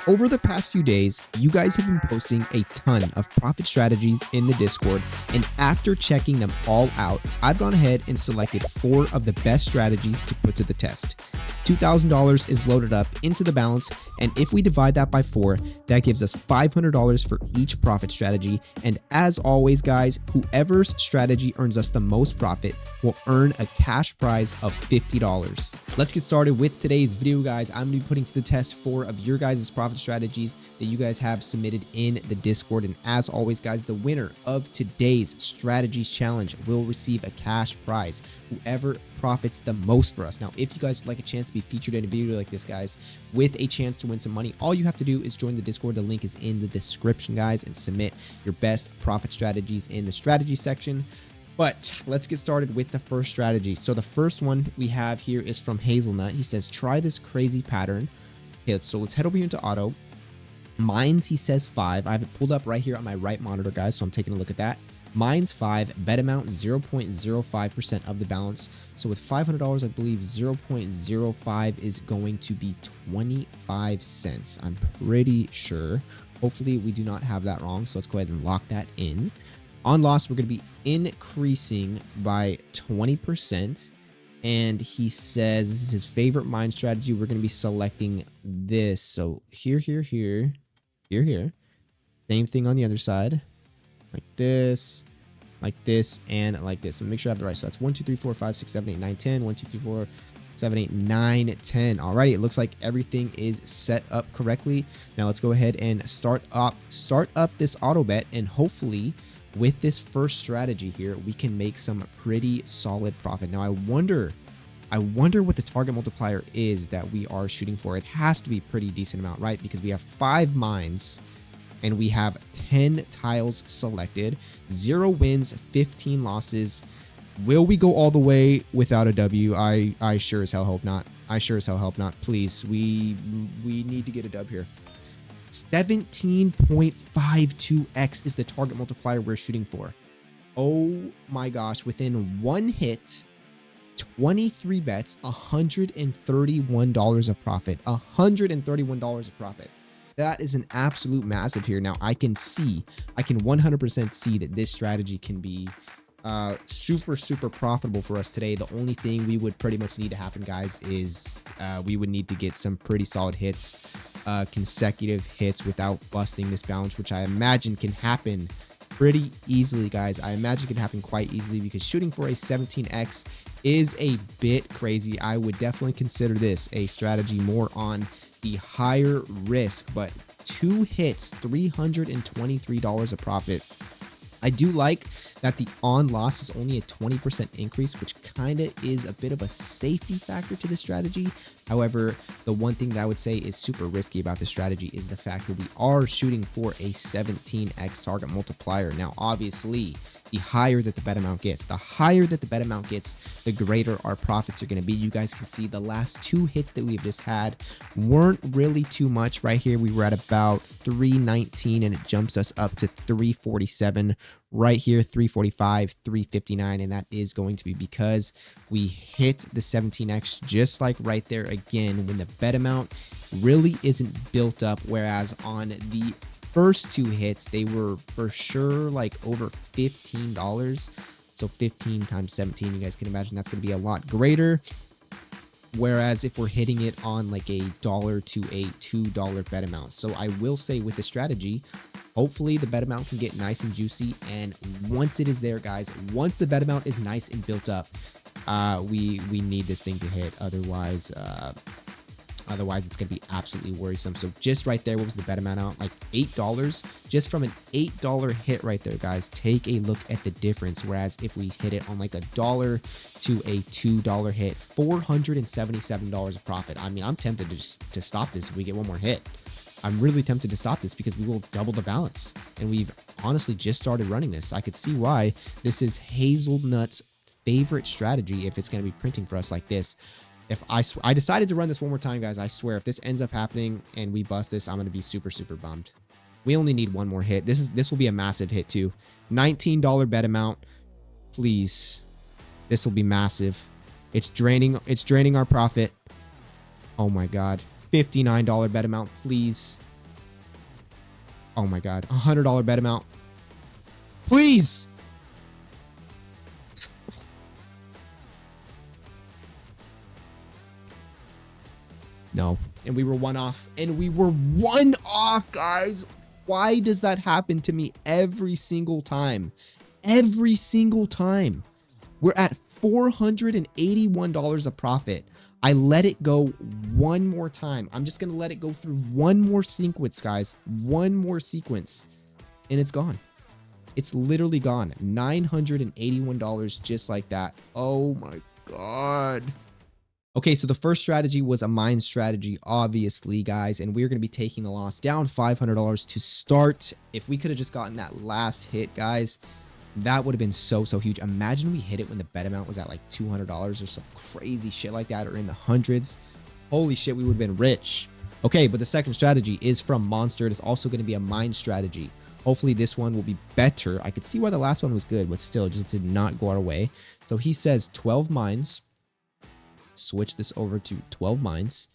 over the past few days, you guys have been posting a ton of profit strategies in the Discord, and after checking them all out, I've gone ahead and selected 4 of the best strategies to put to the test. $2,000 is loaded up into the balance, and if we divide that by 4, that gives us $500 for each profit strategy. And as always, guys, whoever's strategy earns us the most profit will earn a cash prize of $50. Let's get started with today's video, guys. I'm going to be putting to the test 4 of your guys' profit strategies that you guys have submitted in the Discord. And as always, guys, the winner of today's strategies challenge will receive a cash prize, whoever profits the most for us. Now, if you guys would like a chance to be featured in a video like this, guys, with a chance to win some money, all you have to do is join the Discord. The link is in the description, guys, and submit your best profit strategies in the strategy section. But let's get started with the first strategy. So the first one we have here is from Hazelnut. He says, try this crazy pattern. Okay, so let's head over here into auto. Mines, he says 5. I have it pulled up right here on my right monitor, guys, so I'm taking a look at that. Mines 5, bet amount 0.05% of the balance. So with $500, I believe 0.05 is going to be 25 cents. I'm pretty sure. Hopefully we do not have that wrong. So let's go ahead and lock that in. On loss, we're going to be increasing by 20%. And he says this is his favorite mine strategy. We're going to be selecting this. So here. Same thing on the other side. Like this, and like this. And make sure I have the right. So that's 1, 2, 3, 4, 5, 6, 7, 8, 9, 10. 1, 2, 3, 4, 7, 8, 9, 10. Alrighty, it looks like everything is set up correctly. Now let's go ahead and start up this auto bet, and hopefully with this first strategy here, we can make some pretty solid profit. Now I wonder what the target multiplier is that we are shooting for. It has to be a pretty decent amount, right? Because we have 5 mines and we have 10 tiles selected, 0 wins, 15 losses. Will we go all the way without a W? I sure as hell hope not. Please, we need to get a dub here. 17.52x is the target multiplier we're shooting for. Oh my gosh, within 1 hit, 23 bets, $131 of profit. $131 of profit. That is an absolute massive here. Now I can 100% see that this strategy can be super profitable for us today. The only thing we would pretty much need to happen, guys, is we would need to get some pretty solid hits, consecutive hits without busting this balance, which I imagine can happen pretty easily, guys. I imagine it can happen quite easily because shooting for a 17x is a bit crazy. I would definitely consider this a strategy more on the higher risk, but 2 hits, $323 of profit. I do like that the on loss is only a 20% increase, which kind of is a bit of a safety factor to this strategy. However, the one thing that I would say is super risky about this strategy is the fact that we are shooting for a 17x target multiplier. Now, obviously, the higher that the bet amount gets, the greater our profits are going to be. You guys can see the last 2 hits that we've just had weren't really too much. Right here, we were at about 319 and it jumps us up to 347. Right here, 345, 359, and that is going to be because we hit the 17x just like right there again when the bet amount really isn't built up, whereas on the first 2 hits they were for sure like over $15. So 15 times 17, you guys can imagine that's going to be a lot greater. Whereas if we're hitting it on like a $1 to a $2 bet amount. So I will say with the strategy, hopefully the bet amount can get nice and juicy. And once it is there, guys, once the bet amount is nice and built up, we need this thing to hit. Otherwise it's going to be absolutely worrisome. So just right there, what was the bet amount out? Like $8. Just from an $8 hit right there, guys, take a look at the difference. Whereas if we hit it on like a $1 to a $2 hit, $477 of profit. I mean, I'm tempted to stop this if we get one more hit. I'm really tempted to stop this because we will double the balance. And we've honestly just started running this. I could see why this is Hazelnut's favorite strategy if it's going to be printing for us like this. If I decided to run this one more time, guys, I swear if this ends up happening and we bust this, I'm going to be super bummed. We only need one more hit. This will be a massive hit too. $19 bet amount. Please. This will be massive. It's draining our profit. Oh my god. $59 bet amount, please. Oh my God. $100 bet amount. Please. No. And we were one off. And we were one off, guys. Why does that happen to me every single time? Every single time. We're at $481 of profit. I let it go one more time. I'm just going to let it go through one more sequence, guys. One more sequence. And it's gone. It's literally gone. $981 just like that. Oh my God. Okay, so the first strategy was a mine strategy, obviously, guys, and we're going to be taking the loss down $500 to start. If we could have just gotten that last hit, guys, that would have been so huge. Imagine we hit it when the bet amount was at like $200 or some crazy shit like that, or in the hundreds. Holy shit, we would have been rich. Okay, but the second strategy is from Monster. It is also going to be a mine strategy. Hopefully this one will be better. I could see why the last one was good, but still just did not go our way. So he says 12 mines. Switch this over to 12 mines.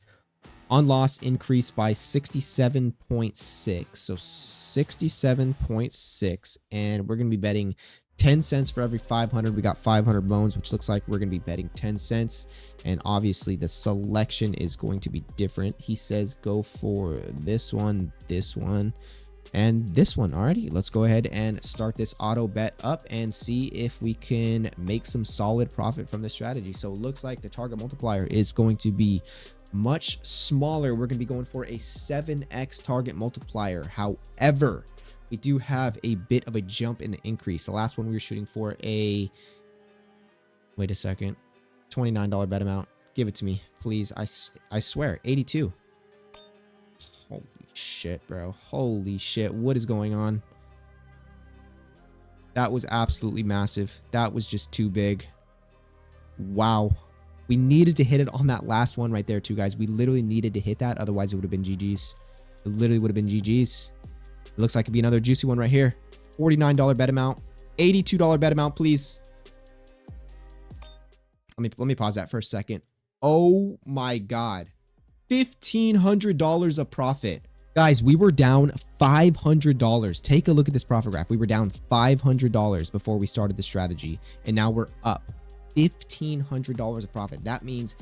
On loss increased by 67.6. So 67.6. And we're going to be betting 10 cents for every 500. We got 500 bones, which looks like we're going to be betting 10 cents. And obviously the selection is going to be different. He says go for this one, and this one. Alrighty, let's go ahead and start this auto bet up and see if we can make some solid profit from this strategy. So it looks like the target multiplier is going to be much smaller. We're going to be going for a 7x target multiplier. However, we do have a bit of a jump in the increase. The last one we were shooting for a, wait a second, $29 bet amount. Give it to me, please. I swear, 82. Holy shit, bro. Holy shit. What is going on? That was absolutely massive. That was just too big. Wow. We needed to hit it on that last one right there too, guys. We literally needed to hit that. Otherwise, it would have been GG's. It literally would have been GG's. It looks like it'd be another juicy one right here. $49 bet amount. $82 bet amount, please. Let me pause that for a second. Oh my God. $1,500 of profit. Guys, we were down $500. Take a look at this profit graph. We were down $500 before we started the strategy, and now we're up $1,500 of profit. That means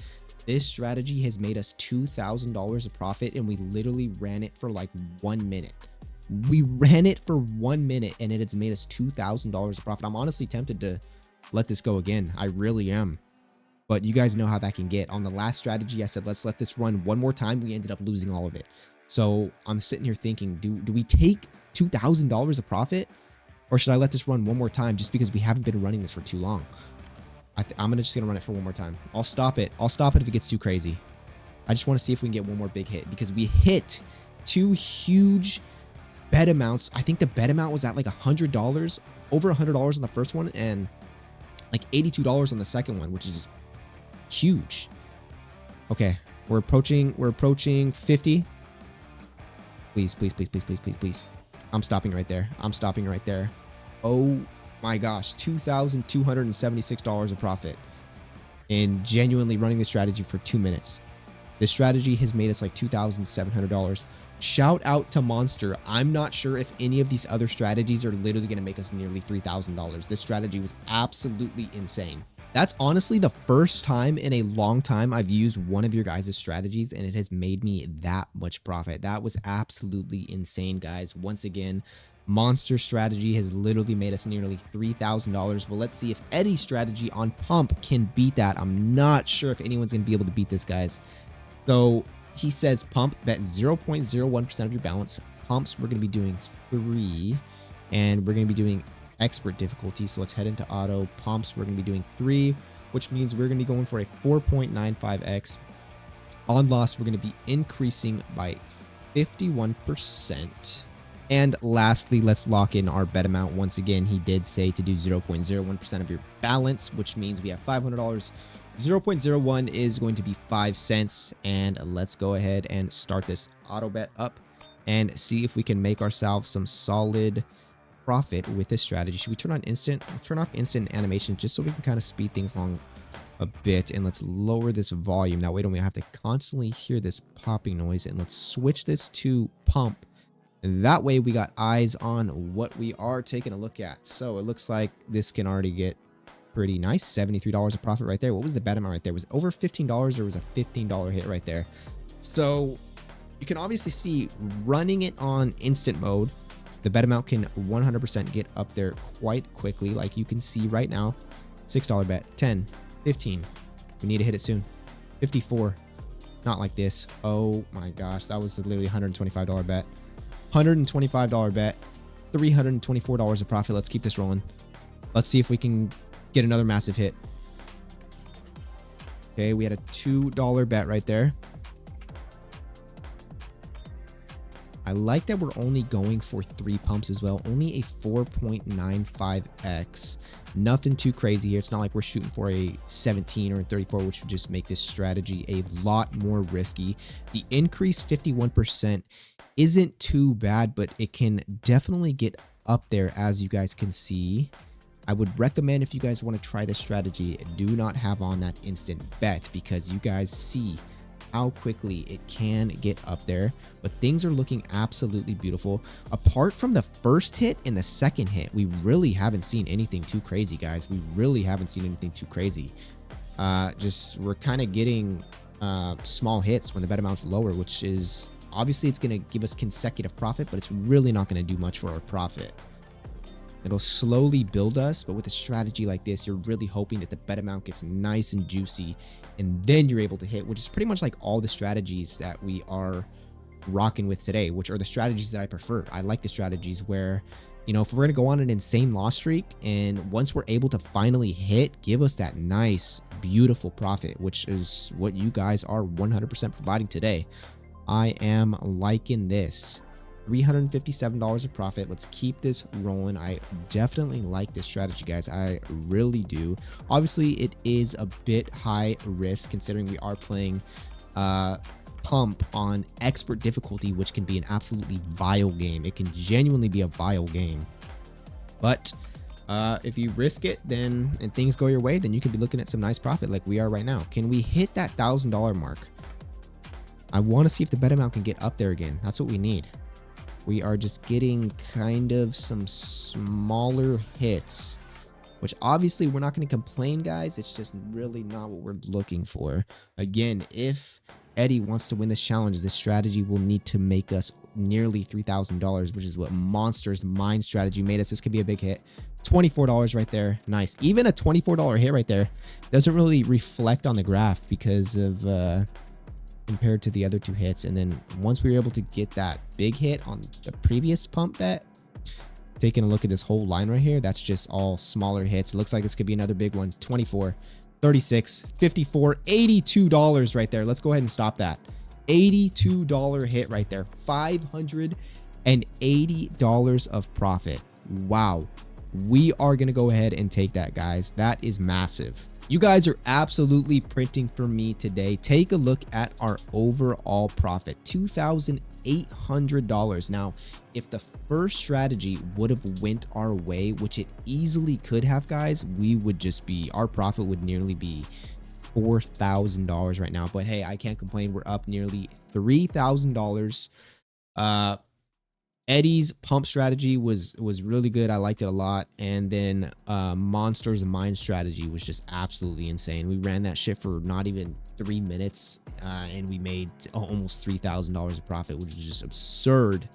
this strategy has made us $2,000 of profit, and we literally ran it for like 1 minute. We ran it for 1 minute, and it has made us $2,000 of profit. I'm honestly tempted to let this go again. I really am. But you guys know how that can get. On the last strategy, I said, let's let this run one more time. We ended up losing all of it. So I'm sitting here thinking, do we take $2,000 of profit? Or should I let this run one more time just because we haven't been running this for too long? I'm just going to run it for one more time. I'll stop it. I'll stop it if it gets too crazy. I just want to see if we can get one more big hit, because we hit 2 huge bet amounts. I think the bet amount was at like $100, over $100 on the first one, and like $82 on the second one, which is just huge. Okay, we're approaching 50. Please, please, please, please, please, please, please. I'm stopping right there. I'm stopping right there. Oh my gosh, $2,276 of profit in genuinely running this strategy for 2 minutes. This strategy has made us like $2,700. Shout out to Monster. I'm not sure if any of these other strategies are literally going to make us nearly $3,000. This strategy was absolutely insane. That's honestly the first time in a long time I've used one of your guys' strategies and it has made me that much profit. That was absolutely insane, guys. Once again, Monster strategy has literally made us nearly $3,000. Well, let's see if Eddie's strategy on Pump can beat that. I'm not sure if anyone's going to be able to beat this, guys. So he says Pump, bet 0.01% of your balance. Pumps, we're going to be doing 3, and we're going to be doing expert difficulty. So let's head into auto. Pumps, we're going to be doing 3, which means we're going to be going for a 4.95x. On loss, we're going to be increasing by 51%. And lastly, let's lock in our bet amount. Once again, he did say to do 0.01% of your balance, which means we have $500. 0.01 is going to be 5 cents. And let's go ahead and start this auto bet up and see if we can make ourselves some solid profit with this strategy. Should we turn on instant? Let's turn off instant animation just so we can kind of speed things along a bit, and let's lower this volume. That way we don't have to constantly hear this popping noise. And let's switch this to Pump And that way we got eyes on what we are taking a look at. So it looks like this can already get pretty nice. $73 of profit right there. What was the bet amount right there? Was it over $15 or was a $15 hit right there? So you can obviously see running it on instant mode, the bet amount can 100% get up there quite quickly. Like you can see right now, $6 bet, 10, 15. We need to hit it soon. 54. Not like this. Oh my gosh, that was literally $125 bet. $125 bet, $324 of profit. Let's keep this rolling. Let's see if we can get another massive hit. Okay, we had a $2 bet right there. I like that we're only going for 3 pumps as well. Only a 4.95x. Nothing too crazy here. It's not like we're shooting for a 17 or a 34, which would just make this strategy a lot more risky. The increase 51% isn't too bad, but it can definitely get up there, as you guys can see. I would recommend, if you guys want to try this strategy, do not have on that instant bet, because you guys see how quickly it can get up there. But things are looking absolutely beautiful. Apart from the first hit and the second hit, we really haven't seen anything too crazy, guys. We really haven't seen anything too crazy. We're kind of getting small hits when the bet amount's lower, which is obviously it's going to give us consecutive profit, but it's really not going to do much for our profit. It'll slowly build us, but with a strategy like this, you're really hoping that the bet amount gets nice and juicy, and then you're able to hit, which is pretty much like all the strategies that we are rocking with today, which are the strategies that I prefer. I like the strategies where, you know, if we're going to go on an insane loss streak, and once we're able to finally hit, give us that nice, beautiful profit, which is what you guys are 100% providing today. I am liking this. $357 of profit. Let's keep this rolling. I definitely like this strategy, guys. I really do. Obviously, it is a bit high risk considering we are playing pump on expert difficulty, which can be an absolutely vile game. It can genuinely be a vile game. But if you risk it, then and things go your way, then you could be looking at some nice profit like we are right now. Can we hit that $1,000 mark? I want to see if the bet amount can get up there again. That's what we need. We are just getting kind of some smaller hits, which obviously we're not going to complain, guys. It's just really not what we're looking for. Again, if Eddie wants to win this challenge, this strategy will need to make us nearly $3,000, which is what Monster's Mind strategy made us. This could be a big hit. $24 right there. Nice. Even a $24 hit right there doesn't really reflect on the graph because of compared to the other 2 hits. And then once we were able to get that big hit on the previous pump bet, taking a look at this whole line right here, that's just all smaller hits. It looks like this could be another big one. 24, 36, 54, $82 right there. Let's go ahead and stop that. $82 hit right there. $580 of profit. Wow. We are going to go ahead and take that, guys. That is massive. You guys are absolutely printing for me today. Take a look at our overall profit, $2,800. Now, if the first strategy would have went our way, which it easily could have, guys, we would just be, our profit would nearly be $4,000 right now. But hey, I can't complain. We're up nearly $3,000. Eddie's pump strategy was really good. I liked it a lot. And then Monster's Mind strategy was just absolutely insane. We ran that shit for not even 3 minutes and we made almost $3,000 of profit, which is just absurd.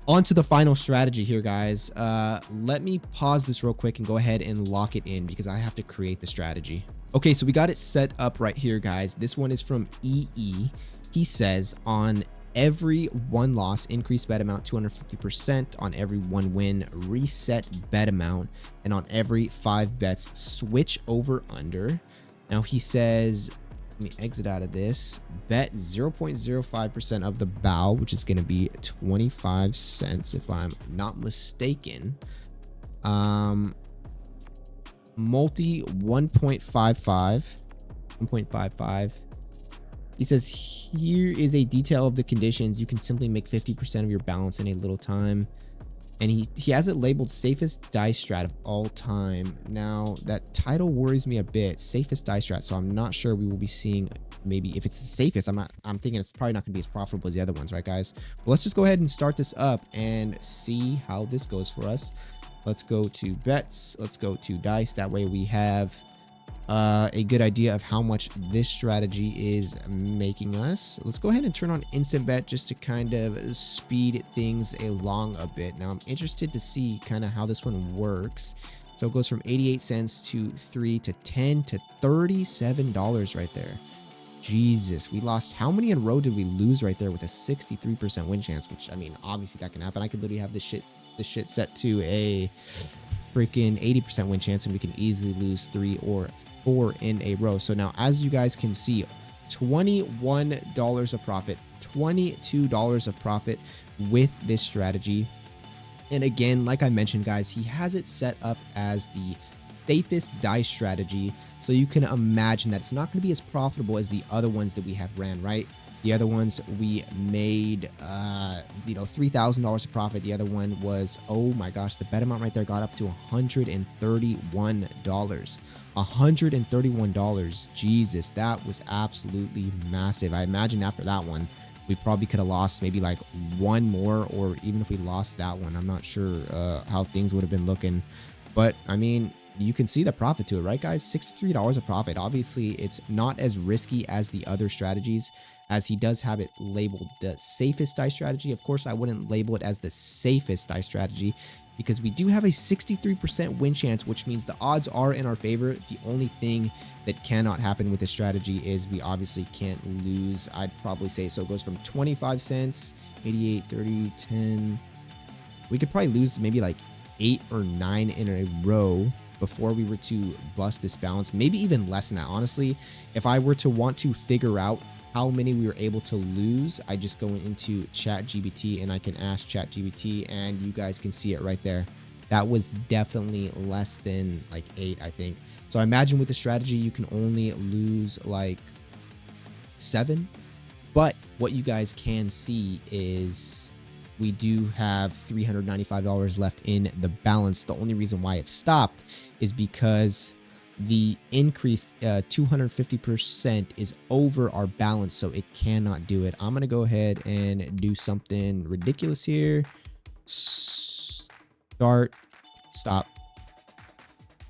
On to the final strategy here, guys. Let me pause this real quick and go ahead and lock it in because I have to create the strategy. Okay, so we got it set up right here, guys. This one is from EE. He says on every 1 loss, increase bet amount 250%. On every 1 win, reset bet amount. And on every 5 bets, switch over under. Now he says, let me exit out of this. Bet 0.05% of the bow, which is going to be 25 cents if I'm not mistaken. Multi 1.55. He says, here is a detail of the conditions. You can simply make 50% of your balance in a little time. And he has it labeled safest dice strat of all time. Now, that title worries me a bit. Safest dice strat. So I'm not sure we will be seeing maybe if it's the safest, I'm thinking it's probably not gonna be as profitable as the other ones, right guys? But let's just go ahead and start this up and see how this goes for us. Let's go to bets. Let's go to dice. That way we have a good idea of how much this strategy is making us. Let's go ahead and turn on instant bet just to kind of speed things along a bit. Now I'm interested to see kind of how this one works. So it goes from 88 cents to 3 to 10 to $37 right there. Jesus, we lost. How many in a row did we lose right there with a 63% win chance? Which, I mean, obviously that can happen. I could literally have this shit set to a freaking 80% win chance, and we can easily lose 3 or 4 in a row. So now, as you guys can see, $21 of profit, $22 of profit with this strategy. And again, like I mentioned, guys, he has it set up as the safest dice strategy. So you can imagine that it's not going to be as profitable as the other ones that we have ran, right? The other ones we made, $3,000 of profit. The other one was, oh my gosh, the bet amount right there got up to $131. $131. Jesus, that was absolutely massive. I imagine after that one, we probably could have lost maybe like one more, or even if we lost that one, I'm not sure how things would have been looking. But I mean, you can see the profit to it, right guys? $63 of profit. Obviously, it's not as risky as the other strategies, as he does have it labeled the safest dice strategy. Of course, I wouldn't label it as the safest dice strategy because we do have a 63% win chance, which means the odds are in our favor. The only thing that cannot happen with this strategy is we obviously can't lose. I'd probably say, so it goes from 25 cents, 88, 30, 10. We could probably lose maybe like 8 or 9 in a row before we were to bust this balance, maybe even less than that. Honestly, if I were to want to figure out how many we were able to lose, I just go into ChatGPT and I can ask ChatGPT, and you guys can see it right there. That was definitely less than like 8, I think. So I imagine with the strategy, you can only lose like 7. But what you guys can see is we do have $395 left in the balance. The only reason why it stopped is because the increased 250% is over our balance, so it cannot do it. I'm gonna go ahead and do something ridiculous here. Stop.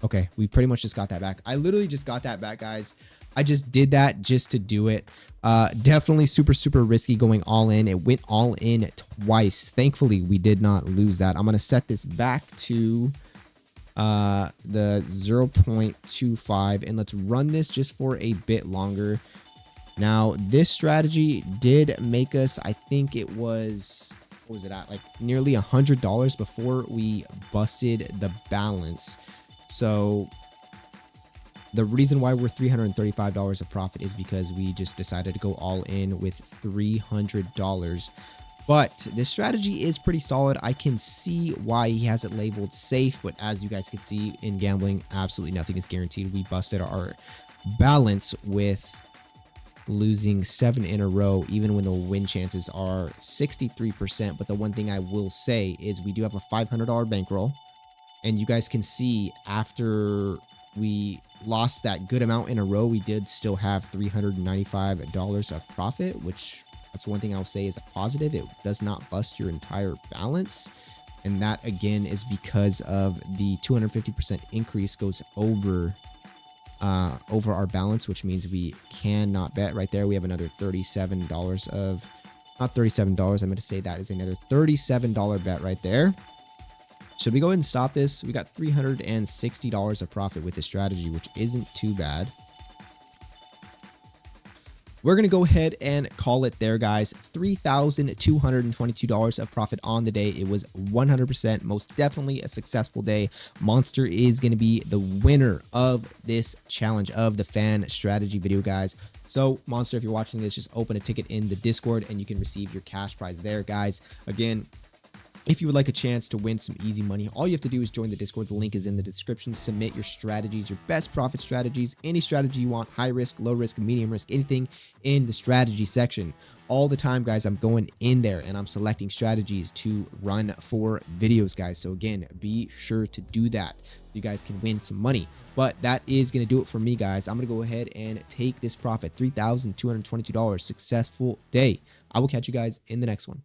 Okay, we pretty much just got that back. I literally just got that back, guys. I just did that just to do it. Definitely super risky going all in. It went all in twice. Thankfully, we did not lose that. I'm going to set this back to the 0.25, and let's run this just for a bit longer. Now, this strategy did make us, I think it was, what was it at? Like nearly $100 before we busted the balance. So the reason why we're $335 of profit is because we just decided to go all in with $300. But this strategy is pretty solid. I can see why he has it labeled safe, but as you guys can see in gambling, absolutely nothing is guaranteed. We busted our balance with losing 7 in a row, even when the win chances are 63%. But the one thing I will say is we do have a $500 bankroll, and you guys can see after we lost that good amount in a row, we did still have $395 of profit, which that's one thing I'll say is a positive. It does not bust your entire balance. And that again is because of the 250% increase goes over our balance, which means we cannot bet. Right there we have another $37 of, not $37, I'm going to say that is another $37 bet right there. Should we go ahead and stop this? We got $360 of profit with this strategy, which isn't too bad. We're going to go ahead and call it there, guys. $3,222 of profit on the day. It was 100% most definitely a successful day. Monster is going to be the winner of this challenge of the fan strategy video, guys. So Monster, if you're watching this, just open a ticket in the Discord and you can receive your cash prize there, guys. Again, If you would like a chance to win some easy money, all you have to do is join the Discord. The link is in the description. Submit your strategies, your best profit strategies, any strategy you want, high risk, low risk, medium risk, anything in the strategy section. All the time, guys, I'm going in there and I'm selecting strategies to run for videos, guys. So again, be sure to do that. You guys can win some money. But that is going to do it for me, guys. I'm going to go ahead and take this profit, $3,222. Successful day. I will catch you guys in the next one.